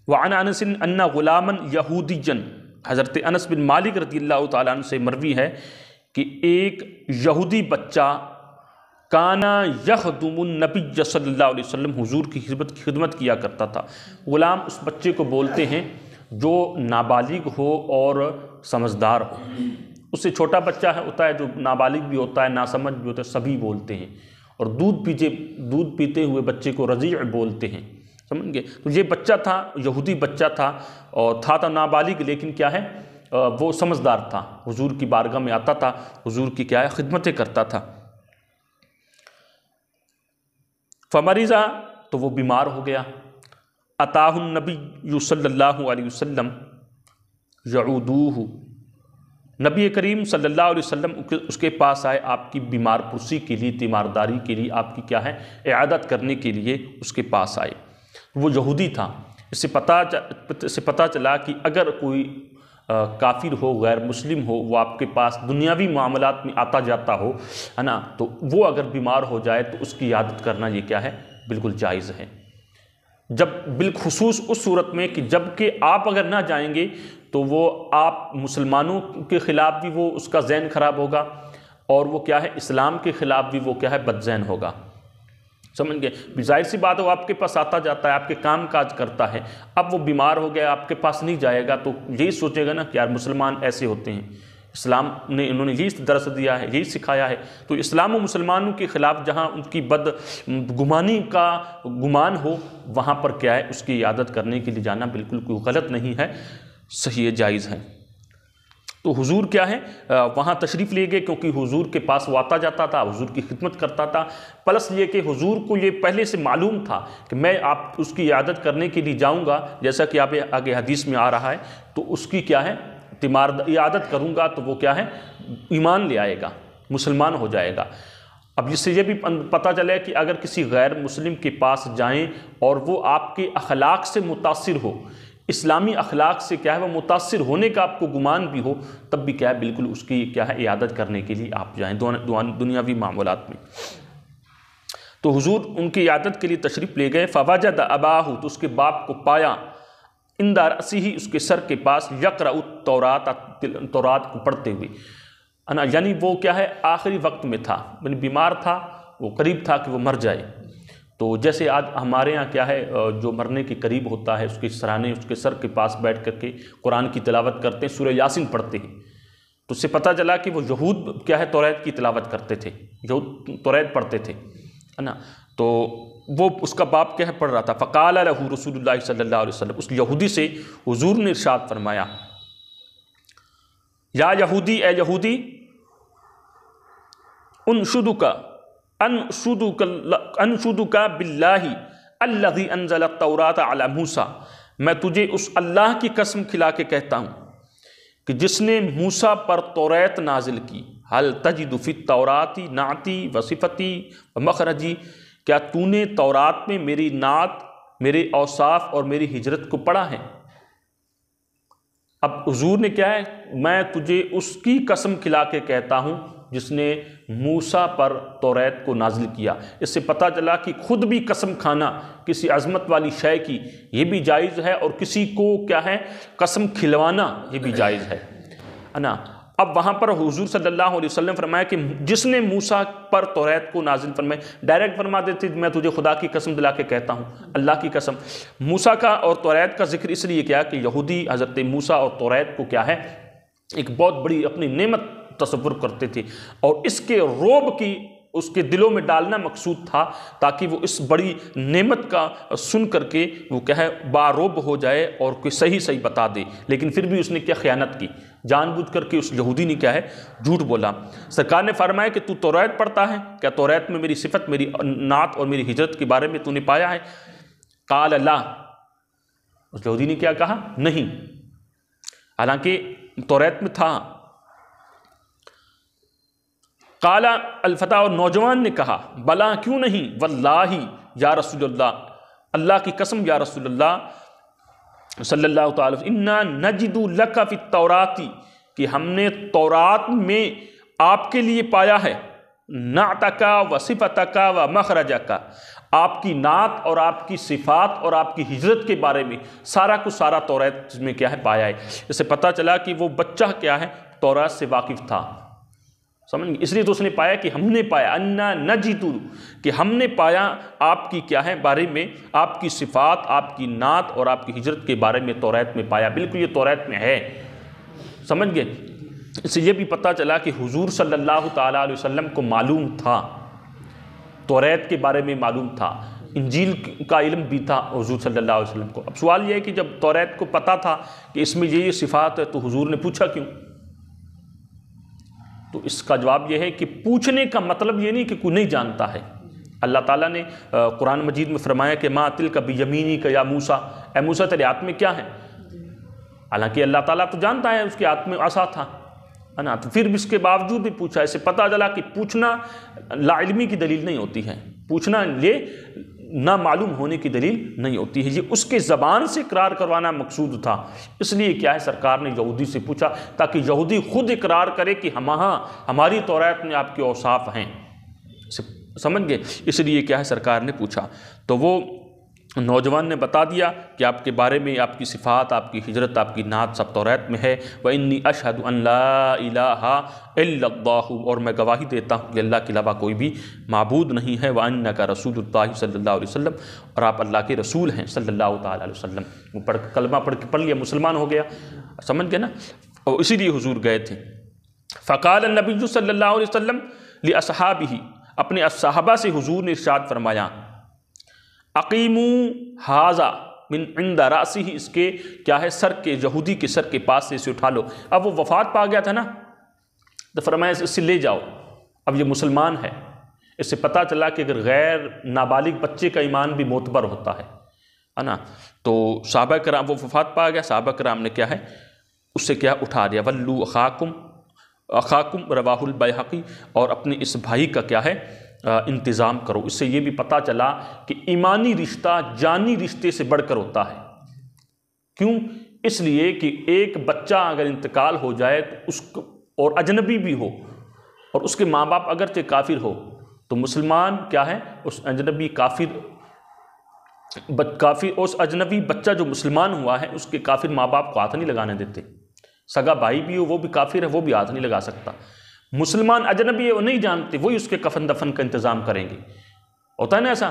وعن انس ان غلاما یہودیا، حضرت انس بن مالک رضی اللہ تعالیٰ عنہ سے مروی ہے کہ ایک یہودی بچہ کانا یخدم النبی صلی اللہ علیہ وسلم، حضور کی خدمت کیا کرتا تھا۔ غلام اس بچے کو بولتے ہیں جو نابالغ ہو اور سمجھدار ہو۔ اس سے چھوٹا بچہ ہوتا ہے جو نابالغ بھی ہوتا ہے، ناسمجھ بھی ہوتا ہے، سبھی بولتے ہیں۔ اور دودھ پیتے ہوئے بچے کو رضیع بولتے ہیں، سمجھ گئے؟ تو یہ بچہ تھا، یہودی بچہ تھا، اور تھا نابالغ، لیکن کیا ہے وہ سمجھدار تھا، حضور کی بارگاہ میں آتا تھا، حضور کی کیا ہے خدمتیں کرتا تھا۔ فمرضا، تو وہ بیمار ہو گیا۔ اتاہ النبی صلی اللہ علیہ وسلم یعودوہ، نبی کریم صلی اللہ علیہ وسلم اس کے پاس آئے آپ کی بیمار پرسی کے لیے، تیمارداری کے لیے، آپ کی کیا ہے اعادت کرنے کے لیے اس کے پاس آئے۔ وہ یہودی تھا، اس سے پتہ چلا کہ اگر کوئی کافر ہو، غیر مسلم ہو، وہ آپ کے پاس دنیاوی معاملات میں آتا جاتا ہو، ہے نا، تو وہ اگر بیمار ہو جائے تو اس کی عیادت کرنا یہ کیا ہے بالکل جائز ہے۔ جب بالخصوص اس صورت میں کہ جب کہ آپ اگر نہ جائیں گے تو وہ آپ مسلمانوں کے خلاف بھی وہ اس کا ذہن خراب ہوگا، اور وہ کیا ہے اسلام کے خلاف بھی وہ کیا ہے بد ذہن ہوگا، سمجھ گئے؟ ظاہر سی بات ہے، وہ آپ کے پاس آتا جاتا ہے، آپ کے کام کاج کرتا ہے، اب وہ بیمار ہو گیا، آپ کے پاس نہیں جائے گا تو یہی سوچے گا نا کہ یار مسلمان ایسے ہوتے ہیں، اسلام نے انہوں نے یہی درس دیا ہے، یہی سکھایا ہے۔ تو اسلام و مسلمانوں کے خلاف جہاں ان کی بد گمانی کا گمان ہو، وہاں پر کیا ہے اس کی عیادت کرنے کے لیے جانا بالکل کوئی غلط نہیں ہے، صحیح جائز ہے۔ تو حضور کیا ہے وہاں تشریف لے گئے، کیونکہ حضور کے پاس وہ آتا جاتا تھا، حضور کی خدمت کرتا تھا، پلس یہ کہ حضور کو یہ پہلے سے معلوم تھا کہ میں آپ اس کی عیادت کرنے کے لیے جاؤں گا، جیسا کہ آپ آگے حدیث میں آ رہا ہے، تو اس کی کیا ہے عیادت کروں گا تو وہ کیا ہے ایمان لے آئے گا، مسلمان ہو جائے گا۔ اب اس سے یہ بھی پتہ چلے کہ اگر کسی غیر مسلم کے پاس جائیں اور وہ آپ کے اخلاق سے متاثر ہو، اسلامی اخلاق سے کیا ہے وہ متاثر ہونے کا آپ کو گمان بھی ہو، تب بھی کیا ہے بالکل اس کی کیا ہے عیادت کرنے کے لیے آپ جائیں دنیاوی معاملات میں۔ تو حضور ان کی عیادت کے لیے تشریف لے گئے۔ فوجد اباہ، تو اس کے باپ کو پایا، عند رأسہ، اس کے سر کے پاس، یقرأ تورات کو پڑھتے ہوئے، یعنی وہ کیا ہے آخری وقت میں تھا، یعنی بیمار تھا، وہ قریب تھا کہ وہ مر جائے۔ تو جیسے آج ہمارے ہاں کیا ہے جو مرنے کے قریب ہوتا ہے اس کے سرانے اس کے سر کے پاس بیٹھ کر کے قرآن کی تلاوت کرتے ہیں، سورہ یاسین پڑھتے ہیں، تو اس سے پتہ چلا کہ وہ یہود کیا ہے توریت کی تلاوت کرتے تھے، یہود توریت پڑھتے تھے، ہے نا۔ تو وہ اس کا باپ کیا ہے پڑھ رہا تھا۔ فقال لہ رسول اللہ صلی اللہ علیہ وسلم، اس یہودی سے حضور نے ارشاد فرمایا، یا یہودی، اے یہودی، انشدک باللہ الذی انزل التوراۃ علی موسیٰ، میں تجھے اس اللہ کی قسم کھلا کے کہتا ہوں کہ جس نے موسیٰ پر توریت نازل کی، هل تجد فی التوراۃ نعتی و صفتی و مخرجی، کیا تو نے تورات میں میری نعت، میرے اوصاف اور میری ہجرت کو پڑھا ہے؟ اب حضور نے کیا ہے میں تجھے اس کی قسم کھلا کے کہتا ہوں جس نے موسیٰ پر توریت کو نازل کیا۔ اس سے پتہ چلا کہ خود بھی قسم کھانا کسی عظمت والی شے کی یہ بھی جائز ہے، اور کسی کو کیا ہے قسم کھلوانا یہ بھی جائز ہے نا۔ اب وہاں پر حضور صلی اللہ علیہ وسلم فرمایا کہ جس نے موسیٰ پر توریت کو نازل فرمایا، ڈائریکٹ فرما دیتے میں تجھے خدا کی قسم دلا کے کہتا ہوں، اللہ کی قسم۔ موسیٰ کا اور توریت کا ذکر اس لیے کیا کہ یہودی حضرت موسیٰ اور توریت کو کیا ہے ایک بہت بڑی اپنی نعمت تصور کرتے تھے، اور اس کے روب کی اس کے دلوں میں ڈالنا مقصود تھا تاکہ وہ اس بڑی نعمت کا سن کر کے وہ کیا ہے باروب ہو جائے اور کوئی صحیح بتا دے، لیکن پھر بھی اس نے کیا خیانت کی، جان بوجھ کر کے اس یہودی نے کیا ہے جھوٹ بولا۔ سرکار نے فرمایا کہ تو توریت پڑھتا ہے، کیا توریت میں میری صفت، میری نعت اور میری ہجرت کے بارے میں تو نے پایا ہے؟ قال لا، اس یہودی نے کیا کہا؟ نہیں، حالانکہ توریت میں تھا۔ قال الفتى، اور نوجوان نے کہا، بلا کیوں نہیں، واللہ یا رسول اللہ، اللہ کی قسم یا رسول اللہ صلی اللہ تعالی وسلم، انا نجد لک فی التوراۃ، کہ ہم نے تورات میں آپ کے لیے پایا ہے، نعتک و صفتک و مخرجک، آپ کی نعت اور آپ کی صفات اور آپ کی ہجرت کے بارے میں سارا کو سارا توریت میں کیا ہے پایا ہے۔ اس سے پتہ چلا کہ وہ بچہ کیا ہے توریت سے واقف تھا، سمجھ گئے؟ اس لیے تو اس نے پایا کہ ہم نے پایا انا نجد، کہ ہم نے پایا آپ کی کیا ہے بارے میں، آپ کی صفات، آپ کی نعت اور آپ کی ہجرت کے بارے میں توریت میں پایا، بالکل یہ توریت میں ہے، سمجھ گئے؟ اس سے یہ بھی پتہ چلا کہ حضور صلی اللہ تعالیٰ علیہ وسلم کو معلوم تھا، توریت کے بارے میں معلوم تھا، انجیل کا علم بھی تھا حضور صلی اللہ علیہ وسلم کو۔ اب سوال یہ ہے کہ جب توریت کو پتہ تھا کہ اس میں یہ صفات ہے تو حضور نے پوچھا کیوں؟ تو اس کا جواب یہ ہے کہ پوچھنے کا مطلب یہ نہیں کہ کوئی نہیں جانتا ہے۔ اللہ تعالیٰ نے قرآن مجید میں فرمایا کہ ما تلک بیمینک یا موسیٰ، اے موسیٰ تیرے ہاتھ میں کیا ہے؟ حالانکہ اللہ تعالیٰ تو جانتا ہے اس کے ہاتھ میں عصا تھا، ہے نا، تو پھر بھی اس کے باوجود بھی پوچھا۔ اسے پتہ چلا کہ پوچھنا لا علمی کی دلیل نہیں ہوتی ہے، پوچھنا یہ نہ معلوم ہونے کی دلیل نہیں ہوتی ہے، یہ اس کے زبان سے اقرار کروانا مقصود تھا۔ اس لیے کیا ہے سرکار نے یہودی سے پوچھا تاکہ یہودی خود اقرار کرے کہ ہماری توریت میں آپ کے اوصاف ہیں، سمجھ گئے؟ اس لیے کیا ہے سرکار نے پوچھا، تو وہ نوجوان نے بتا دیا کہ آپ کے بارے میں آپ کی صفات، آپ کی ہجرت، آپ کی نعت سب توریت میں ہے۔ وَإِنِّي أَشْهَدُ أَن لَا إِلَٰهَ إِلَّا اللَّهُ، اور میں گواہی دیتا ہوں کہ اللہ کے علاوہ کوئی بھی معبود نہیں ہے، وَأَنَّكَ رَسُولُ اللَّهِ صلی اللہ علیہ وسلم، اور آپ اللہ کے رسول ہیں صلی اللہ تعالیٰ علیہ وسلم۔ وہ کلمہ پڑھ لیا، مسلمان ہو گیا، سمجھ گئے نا؟ اور اسی لیے حضور گئے تھے۔ فقال النبی صلی اللہ علیہ وسلم لأصحابہ، اپنے صحابہ سے حضور نے ارشاد فرمایا، اقیموا ھذا من عند راسہ، اس کے کیا ہے سر کے، یہودی کے سر کے پاس سے اسے اٹھا لو۔ اب وہ وفات پا گیا تھا نا، تو فرمایا اس سے لے جاؤ، اب یہ مسلمان ہے۔ اس سے پتہ چلا کہ اگر غیر نابالغ بچے کا ایمان بھی معتبر ہوتا ہے نا، تو صحابہ کرام، وہ وفات پا گیا، صحابہ کرام نے کیا ہے اس سے کیا اٹھا دیا۔ ولو اخاکم رواہ البیہقی، اور اپنے اس بھائی کا کیا ہے انتظام کرو۔ اس سے یہ بھی پتہ چلا کہ ایمانی رشتہ جانی رشتے سے بڑھ کر ہوتا ہے۔ کیوں؟ اس لیے کہ ایک بچہ اگر انتقال ہو جائے تو اس کو، اور اجنبی بھی ہو، اور اس کے ماں باپ اگرچہ کافر ہو، تو مسلمان کیا ہے اس اجنبی اس اجنبی بچہ جو مسلمان ہوا ہے اس کے کافر ماں باپ کو ہاتھ نہیں لگانے دیتے۔ سگا بھائی بھی ہو، وہ بھی کافر ہے، وہ بھی ہاتھ نہیں لگا سکتا۔ مسلمان اجنبی ہے، وہ نہیں جانتے، وہی اس کے کفن دفن کا انتظام کریں گے۔ ہوتا ہے نا ایسا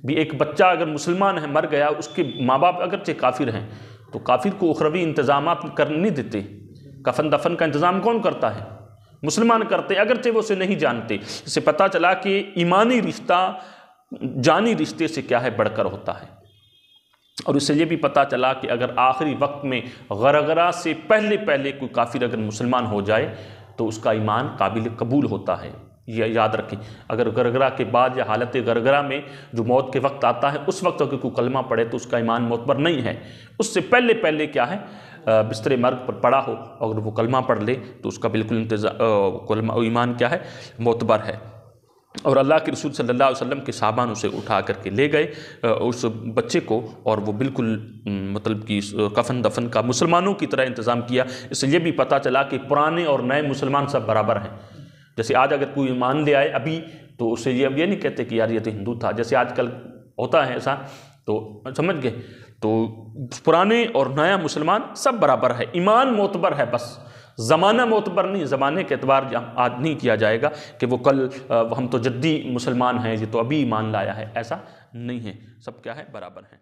بھی، ایک بچہ اگر مسلمان ہے مر گیا، اس کے ماں باپ اگرچہ کافر ہیں تو کافر کو اخروی انتظامات کرنے نہیں دیتے۔ کفن دفن کا انتظام کون کرتا ہے؟ مسلمان کرتے، اگرچہ وہ اسے نہیں جانتے۔ اس سے پتہ چلا کہ ایمانی رشتہ جانی رشتے سے کیا ہے بڑھ کر ہوتا ہے۔ اور اس سے یہ بھی پتہ چلا کہ اگر آخری وقت میں غرغرہ سے پہلے کوئی کافر اگر مسلمان ہو جائے تو اس کا ایمان قابل قبول ہوتا ہے، یہ یاد رکھیں۔ اگر غرغرہ کے بعد یا حالت غرغرہ میں جو موت کے وقت آتا ہے، اس وقت اگر کوئی کلمہ پڑھے تو اس کا ایمان معتبر نہیں ہے۔ اس سے پہلے کیا ہے بستر مرگ پر پڑا ہو، اگر وہ کلمہ پڑھ لے تو اس کا بالکل ایمان کیا ہے معتبر ہے۔ اور اللہ کے رسول صلی اللہ علیہ وسلم کے صحابان اسے اٹھا کر کے لے گئے اس بچے کو، اور وہ بالکل مطلب کہ کفن دفن کا مسلمانوں کی طرح انتظام کیا۔ اس سے یہ بھی پتہ چلا کہ پرانے اور نئے مسلمان سب برابر ہیں۔ جیسے آج اگر کوئی ایمان لے آئے ابھی تو اسے یہ اب یہ نہیں کہتے کہ یار یہ تو ہندو تھا، جیسے آج کل ہوتا ہے ایسا، تو سمجھ گئے؟ تو پرانے اور نیا مسلمان سب برابر ہے، ایمان معتبر ہے، بس زمانہ معتبر نہیں۔ زمانے کے اعتبار آج نہیں کیا جائے گا کہ وہ کل ہم تو جدی مسلمان ہیں، یہ تو ابھی ایمان لایا ہے، ایسا نہیں ہے، سب کیا ہے برابر ہیں۔